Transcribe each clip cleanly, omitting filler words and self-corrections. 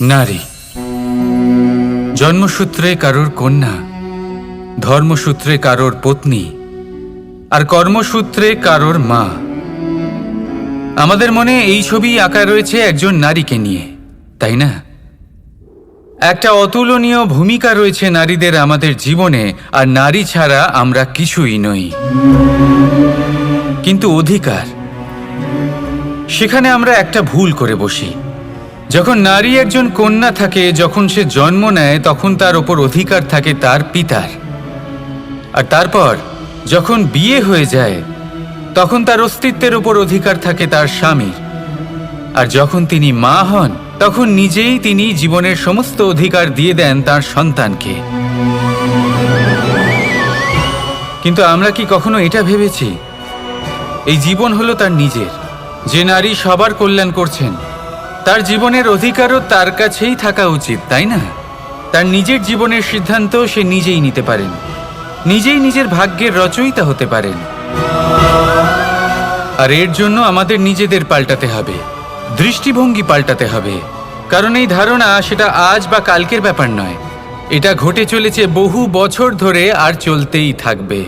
নারী জন্মসূত্রে কারোর কন্যা, ধর্মসূত্রে কারোর পত্নী, আর কর্মসূত্রে কারোর মা। আমাদের মনে এই ছবি আঁকা রয়েছে একজন নারীকে নিয়ে, তাই না? একটা অতুলনীয় ভূমিকা রয়েছে নারীদের আমাদের জীবনে, আর নারী ছাড়া আমরা কিছুই নই। কিন্তু অধিকার, সেখানে আমরা একটা ভুল করে বসি। যখন নারী একজন কন্যা থাকে, যখন সে জন্ম নেয়, তখন তার ওপর অধিকার থাকে তার পিতার। আর তারপর যখন বিয়ে হয়ে যায়, তখন তার অস্তিত্বের ওপর অধিকার থাকে তার স্বামীর। আর যখন তিনি মা হন, তখন নিজেই তিনি জীবনের সমস্ত অধিকার দিয়ে দেন তার সন্তানকে। কিন্তু আমরা কি কখনো এটা ভেবেছি এই জীবন হলো তার নিজের? যে নারী সবার কল্যাণ করছেন, তার জীবনের অধিকারও তার কাছেই থাকা উচিত, তাই না? তার নিজের জীবনের সিদ্ধান্ত সে নিজেই নিতে পারেন, নিজেই নিজের ভাগ্যের রচয়িতা হতে পারেন। আর এর জন্য আমাদের নিজেদের পাল্টাতে হবে, দৃষ্টিভঙ্গি পাল্টাতে হবে। কারণ এই ধারণা সেটা আজ বা কালকের ব্যাপার নয়, এটা ঘটে চলেছে বহু বছর ধরে, আর চলতেই থাকবে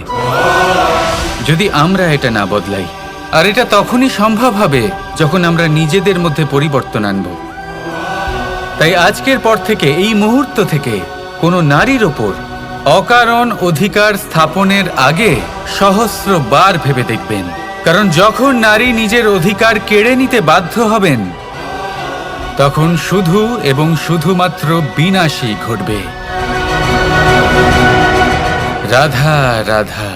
যদি আমরা এটা না বদলাই। আর এটা তখনই সম্ভব হবে যখন আমরা নিজেদের মধ্যে পরিবর্তন আনব। তাই আজকের পর থেকে, এই মুহূর্ত থেকে, কোনো নারীর ওপর অকারণ অধিকার স্থাপনের আগে সহস্রবার ভেবে দেখবেন। কারণ যখন নারী নিজের অধিকার কেড়ে নিতে বাধ্য হবেন, তখন শুধু এবং শুধুমাত্র বিনাশই ঘটবে। রাধা রাধা।